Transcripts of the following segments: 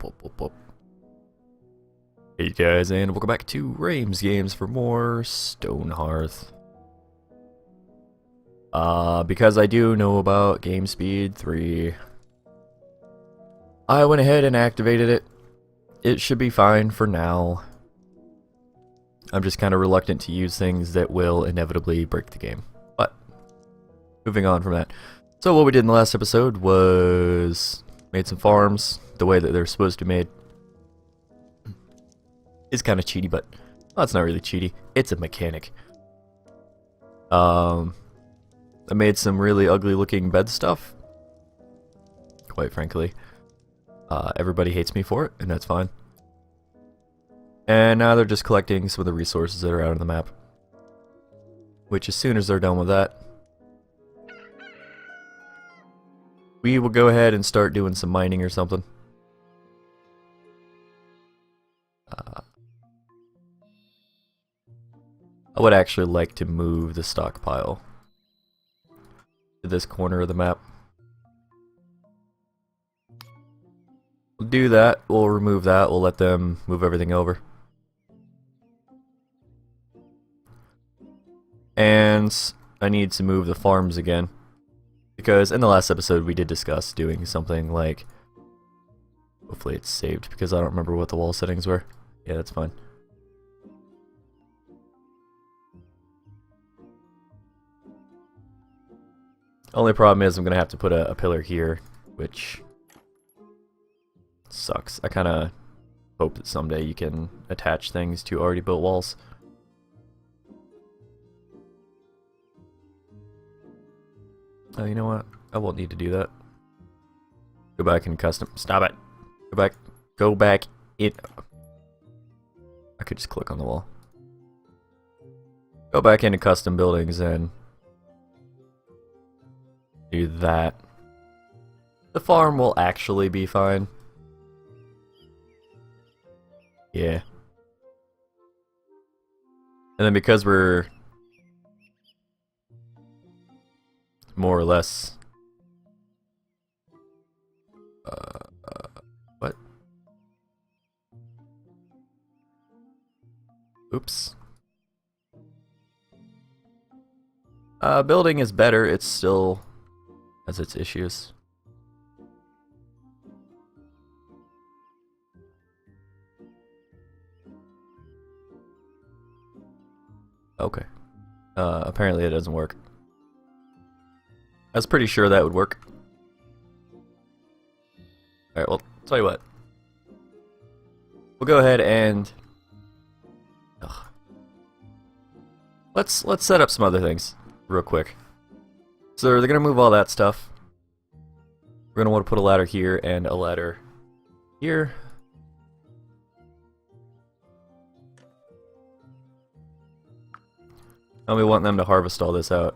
Whoop. Hey guys, and welcome back to Rames Games for more Stonehearth. Because I do know about game speed 3, I went ahead and activated it. It should be fine for now. I'm just kind of reluctant to use things that will inevitably break the game. But, moving on from that. So what we did in the last episode was made some farms the way that they're supposed to be made. It's kind of cheaty, but well, it's not really cheaty. It's a mechanic. I made some really ugly looking bed stuff. Quite frankly. Everybody hates me for it, and that's fine. And now they're just collecting some of the resources that are out on the map. Which, as soon as they're done with that, we will go ahead and start doing some mining or something. I would actually like to move the stockpile to this corner of the map. We'll do that, we'll remove that, we'll let them move everything over. And I need to move the farms again, because in the last episode we did discuss doing something like, hopefully it's saved because I don't remember what the wall settings were. Yeah, that's fine. Only problem is I'm gonna have to put a pillar here, which sucks. I kinda hope that someday you can attach things to already built walls. Oh, you know what? I won't need to do that. Go back and custom. Stop it! Go back. Go back. I could just click on the wall. Go back into custom buildings and do that. The farm will actually be fine. Yeah. And then because we're more or less what? Oops. Building is better, it still has its issues. Okay. Apparently it doesn't work. I was pretty sure that would work. Alright, well, tell you what. We'll go ahead and let's set up some other things real quick. So they're gonna move all that stuff. We're gonna want to put a ladder here and a ladder here. And we want them to harvest all this out.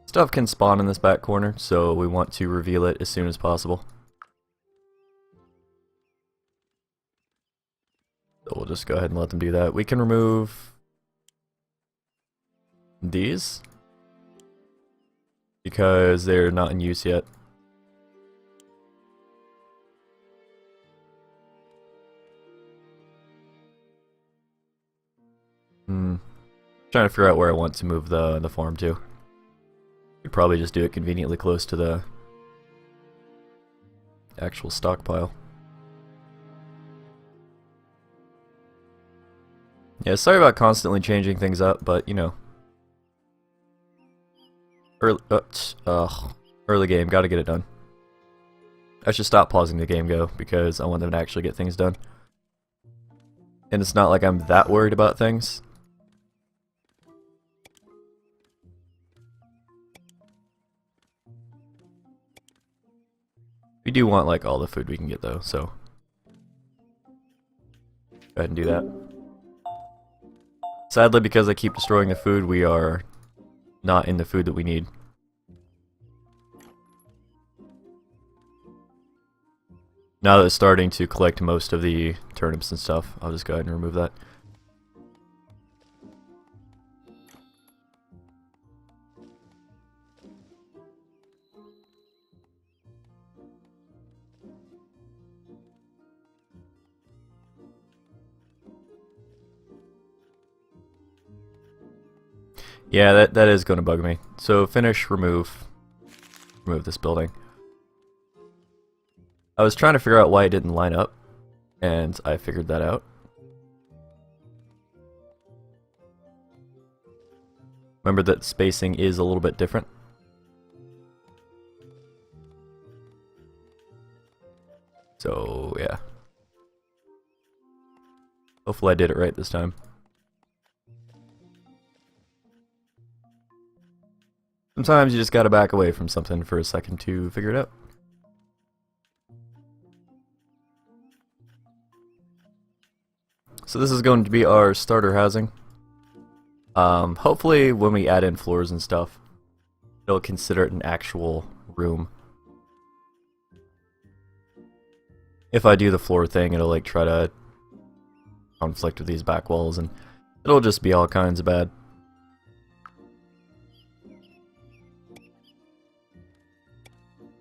Stuff can spawn in this back corner, so we want to reveal it as soon as possible. So we'll just go ahead and let them do that. We can remove these because they're not in use yet. Trying to figure out where I want to move the farm to. Could probably just do it conveniently close to the actual stockpile. Yeah, sorry about constantly changing things up, but you know. Early game, gotta get it done. I should stop pausing the game go because I want them to actually get things done. And it's not like I'm that worried about things. We do want like all the food we can get though, so go ahead and do that. Sadly, because I keep destroying the food, we are not in the food that we need. Now that it's starting to collect most of the turnips and stuff, I'll just go ahead and remove that. Yeah, that is going to bug me. So finish, remove this building. I was trying to figure out why it didn't line up, and I figured that out. Remember that spacing is a little bit different. So, yeah. Hopefully I did it right this time. Sometimes you just gotta back away from something for a second to figure it out. So this is going to be our starter housing. Hopefully when we add in floors and stuff, it'll consider it an actual room. If I do the floor thing, it'll like try to conflict with these back walls, and it'll just be all kinds of bad.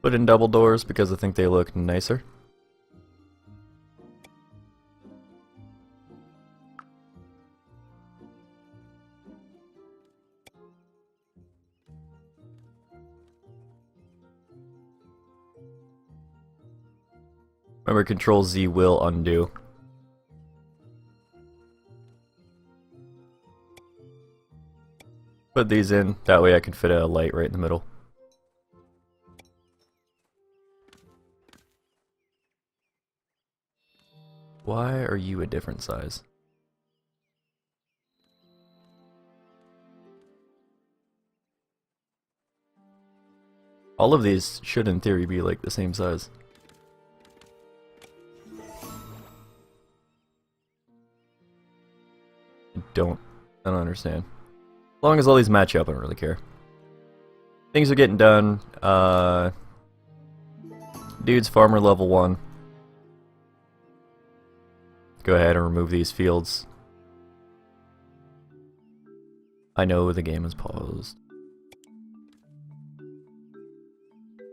Put in double doors because I think they look nicer. Remember, Control Z will undo. Put these in, that way I can fit a light right in the middle. Why are you a different size? All of these should in theory be like the same size. I don't understand. As long as all these match up, I don't really care. Things are getting done. Dude's farmer level 1. Go ahead and remove these fields. I know the game is paused.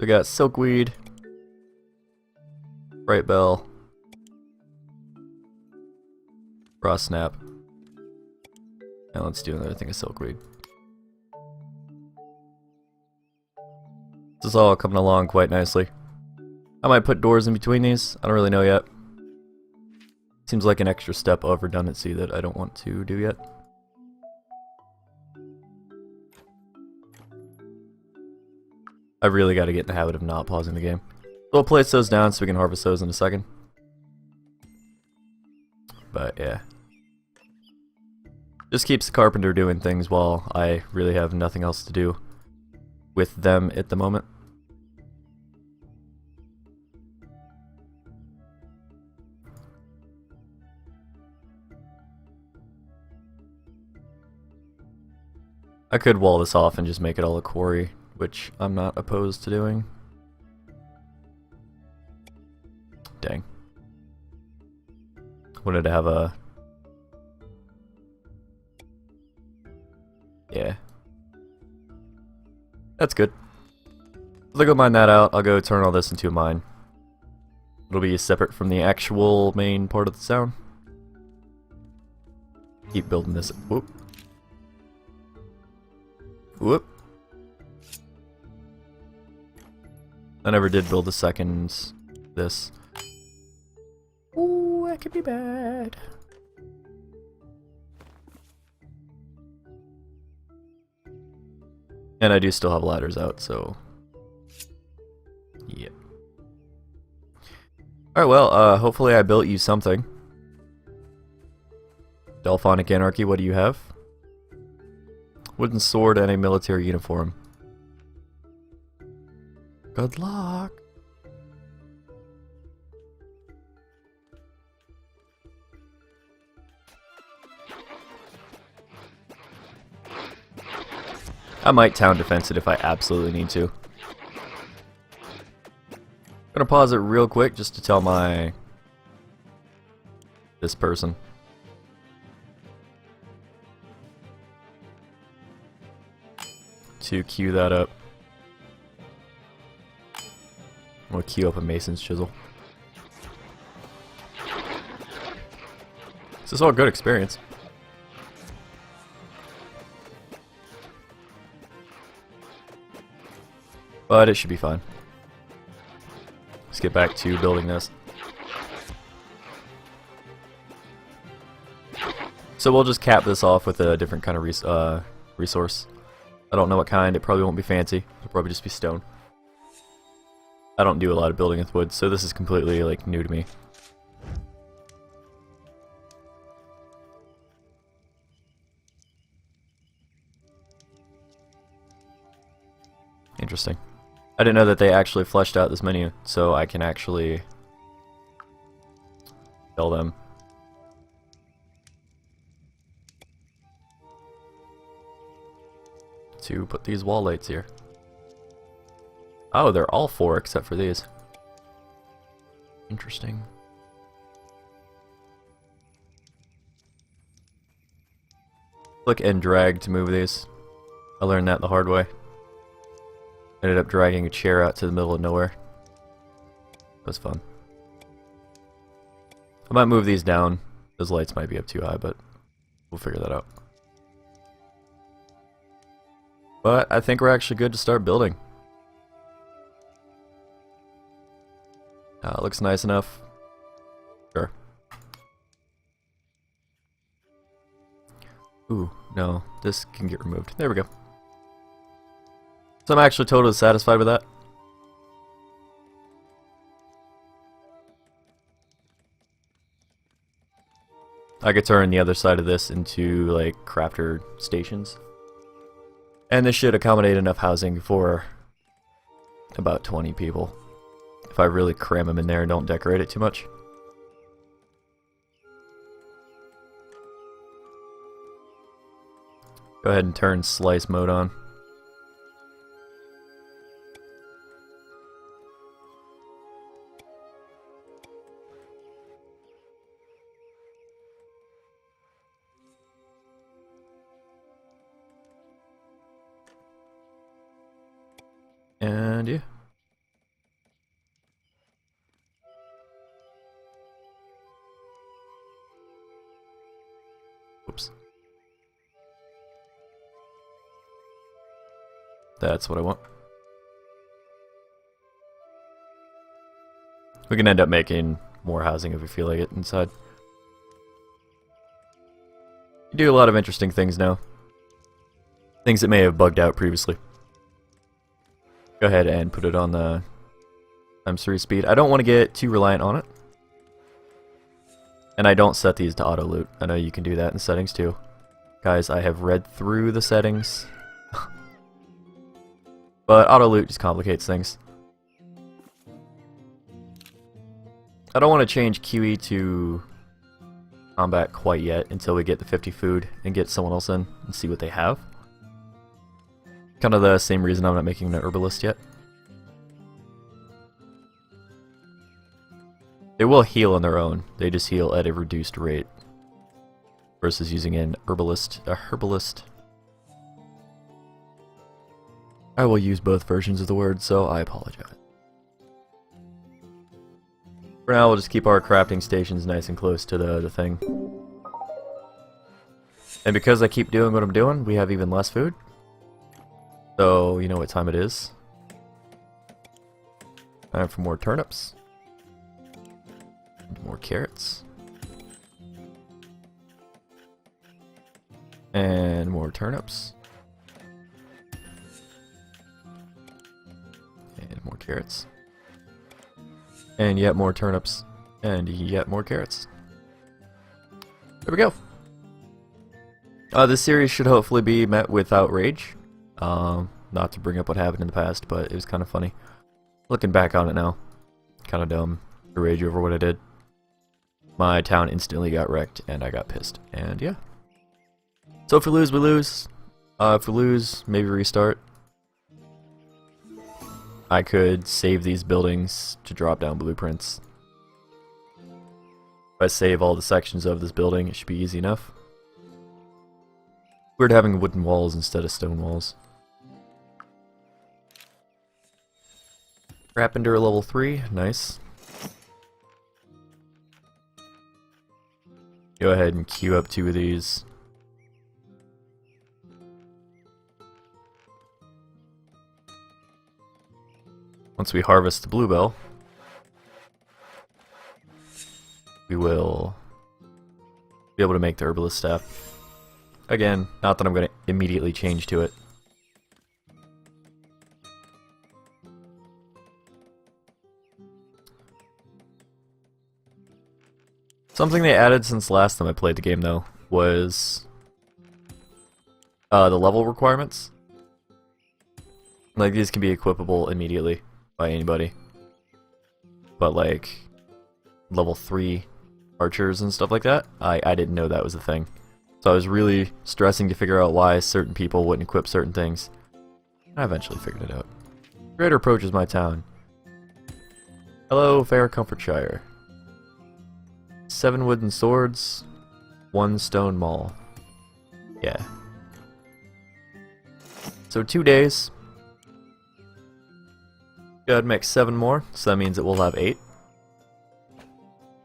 We got silkweed, bright bell, raw snap. Now let's do another thing of silkweed. This is all coming along quite nicely. I might put doors in between these. I don't really know yet. Seems like an extra step of redundancy that I don't want to do yet. I really got to get in the habit of not pausing the game. So we'll place those down so we can harvest those in a second. But yeah. Just keeps the carpenter doing things while I really have nothing else to do with them at the moment. I could wall this off and just make it all a quarry, which I'm not opposed to doing. Dang. Wanted to have a... Yeah. That's good. I'll go mine that out. I'll go turn all this into a mine. It'll be separate from the actual main part of the town. Keep building this. Whoop. Whoop. I never did build a second this. Ooh, that could be bad. And I do still have ladders out, so... yeah. Alright, well, hopefully I built you something. Delphonic Anarchy, what do you have? Wooden sword and a military uniform. Good luck! I might town defense it if I absolutely need to. I'm gonna pause it real quick just to tell this person. To queue that up. We'll queue up a mason's chisel. This is all good experience. but it should be fine. Let's get back to building this. So we'll just cap this off with a different kind of resource. I don't know what kind. It probably won't be fancy. It'll probably just be stone. I don't do a lot of building with wood, so this is completely like new to me. Interesting. I didn't know that they actually fleshed out this menu, so I can actually tell them. To put these wall lights here. Oh, they're all 4 except for these. Interesting. Click and drag to move these. I learned that the hard way. Ended up dragging a chair out to the middle of nowhere. That was fun. I might move these down. Those lights might be up too high, but we'll figure that out. But I think we're actually good to start building. Looks nice enough. Sure. Ooh, no. This can get removed. There we go. So I'm actually totally satisfied with that. I could turn the other side of this into like crafter stations. And this should accommodate enough housing for about 20 people. If I really cram them in there and don't decorate it too much. Go ahead and turn slice mode on. And yeah. Oops. That's what I want. We can end up making more housing if we feel like it inside. You do a lot of interesting things now. Things that may have bugged out previously. Go ahead and put it on the ×3 speed. I don't want to get too reliant on it. And I don't set these to auto loot. I know you can do that in settings too. Guys, I have read through the settings. But auto loot just complicates things. I don't want to change QE to combat quite yet until we get the 50 food and get someone else in and see what they have. Kind of the same reason I'm not making an herbalist yet. They will heal on their own. They just heal at a reduced rate. Versus using an herbalist. A herbalist. I will use both versions of the word, so I apologize. For now, we'll just keep our crafting stations nice and close to the thing. And because I keep doing what I'm doing, we have even less food. So, you know what time it is. Time for more turnips. And more carrots. And more turnips. And more carrots. And yet more turnips. And yet more carrots. There we go. This series should hopefully be met with outrage. Not to bring up what happened in the past, but it was kind of funny. Looking back on it now, kind of dumb to rage over what I did. My town instantly got wrecked, and I got pissed. And yeah. So if we lose, we lose. If we lose, maybe restart. I could save these buildings to drop down blueprints. If I save all the sections of this building, it should be easy enough. Weird having wooden walls instead of stone walls. Carpenter level 3, nice. Go ahead and queue up 2 of these. once we harvest the bluebell, we will be able to make the herbalist staff. Again, not that I'm going to immediately change to it. Something they added since last time I played the game, though, was the level requirements. Like, these can be equipable immediately by anybody. But, like, level 3 archers and stuff like that, I didn't know that was a thing. So I was really stressing to figure out why certain people wouldn't equip certain things. I eventually figured it out. Trader approaches my town. Hello, fair Comfortshire. 7 wooden swords, 1 stone maul. Yeah. So 2 days. Go ahead and make 7 more, so that means that we'll have 8.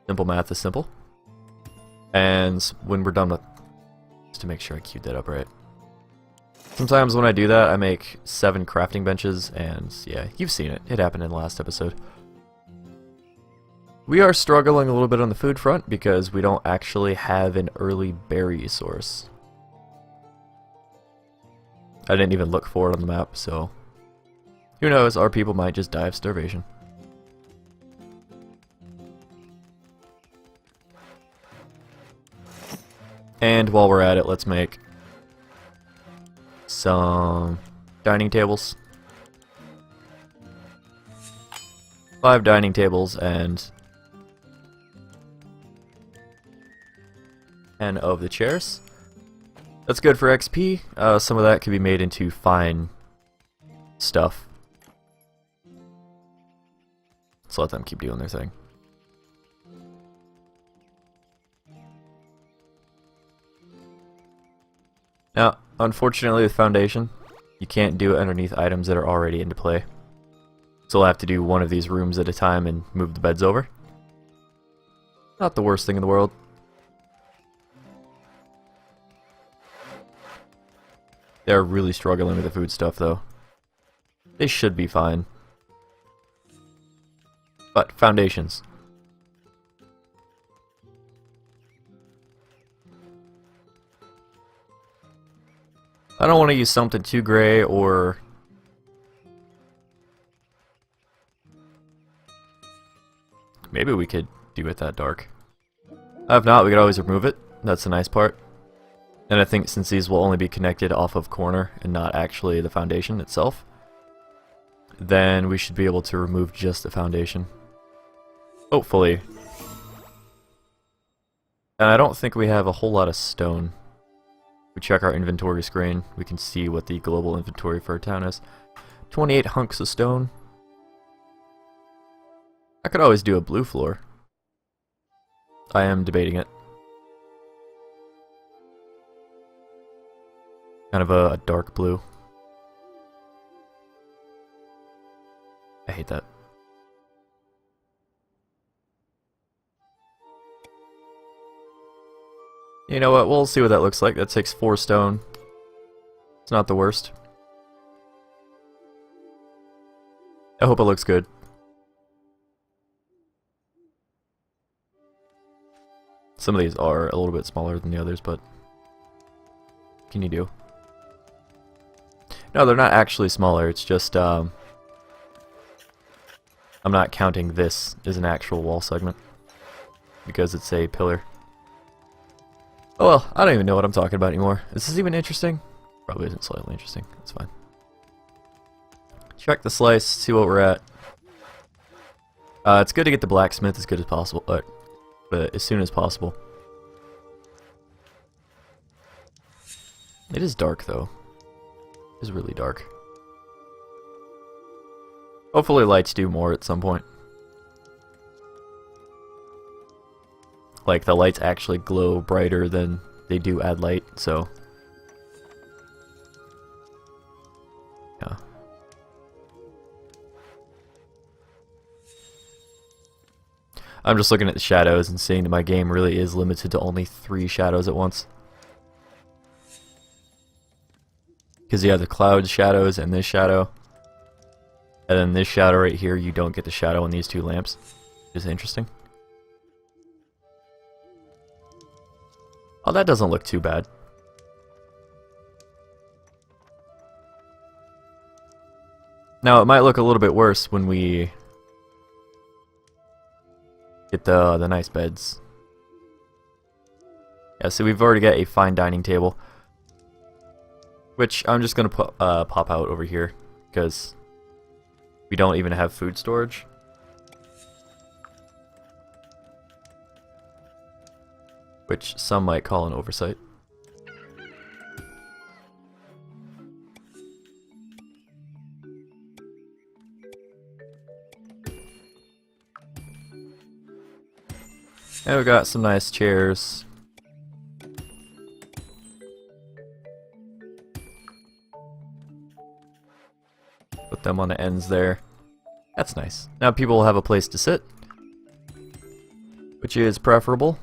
Simple math is simple. And when we're done with... Just to make sure I queued that up right. Sometimes when I do that, I make 7 crafting benches, and yeah, you've seen it. It happened in the last episode. We are struggling a little bit on the food front because we don't actually have an early berry source. I didn't even look for it on the map, so who knows, our people might just die of starvation. And while we're at it, let's make some dining tables. 5 dining tables and 10 of the chairs. That's good for XP. Some of that can be made into fine stuff. Let's let them keep doing their thing. Now, unfortunately with Foundation, you can't do it underneath items that are already into play. So we'll have to do one of these rooms at a time and move the beds over. Not the worst thing in the world. They're really struggling with the food stuff, though. They should be fine. But, foundations. I don't want to use something too gray or... Maybe we could do it that dark. If not, we could always remove it. That's the nice part. And I think since these will only be connected off of corner and not actually the foundation itself, then we should be able to remove just the foundation. Hopefully. And I don't think we have a whole lot of stone. If we check our inventory screen, we can see what the global inventory for our town is. 28 hunks of stone. I could always do a blue floor. I am debating it. Kind of a dark blue. I hate that. You know what, we'll see what that looks like. That takes 4 stone. It's not the worst. I hope it looks good. Some of these are a little bit smaller than the others, but what can you do? No, they're not actually smaller, it's just, I'm not counting this as an actual wall segment, because it's a pillar. Oh well, I don't even know what I'm talking about anymore. Is this even interesting? Probably isn't slightly interesting, that's fine. Check the slice, see what we're at. It's good to get the blacksmith as good as possible, but as soon as possible. It is dark though. It is really dark. Hopefully lights do more at some point. Like the lights actually glow brighter than they do add light, so yeah. I'm just looking at the shadows and seeing that my game really is limited to only 3 shadows at once. Because you have the cloud shadows and this shadow. And then this shadow right here, you don't get the shadow on these two lamps. Is interesting. Oh, that doesn't look too bad. Now, it might look a little bit worse when we get the nice beds. Yeah, so we've already got a fine dining table, which I'm just going to pop out over here, because we don't even have food storage. Which some might call an oversight. And we got some nice chairs. Put them on the ends there. That's nice. Now people will have a place to sit, which is preferable.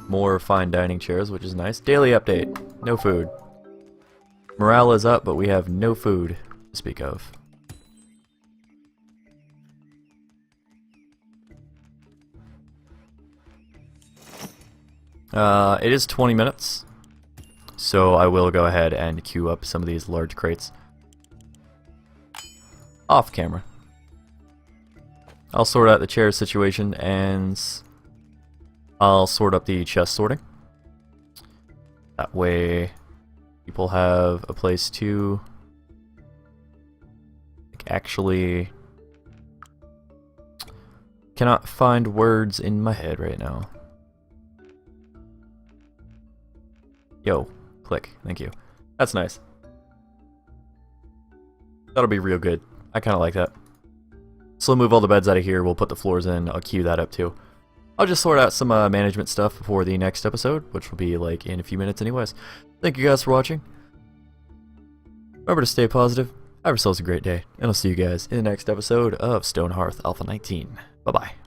More fine dining chairs, which is nice. Daily update. No food. Morale is up, but we have no food to speak of. It is 20 minutes, so I will go ahead and queue up some of these large crates. Off camera. I'll sort out the chair situation, and I'll sort up the chest sorting. That way people have a place to actually cannot find words in my head right now. Yo, click. Thank you. That's nice. That'll be real good. I kind of like that. So we'll move all the beds out of here. We'll put the floors in. I'll queue that up too. I'll just sort out some management stuff for the next episode, which will be like in a few minutes anyways. Thank you guys for watching. Remember to stay positive. Have yourselves a great day, and I'll see you guys in the next episode of Stonehearth A19. Bye-bye.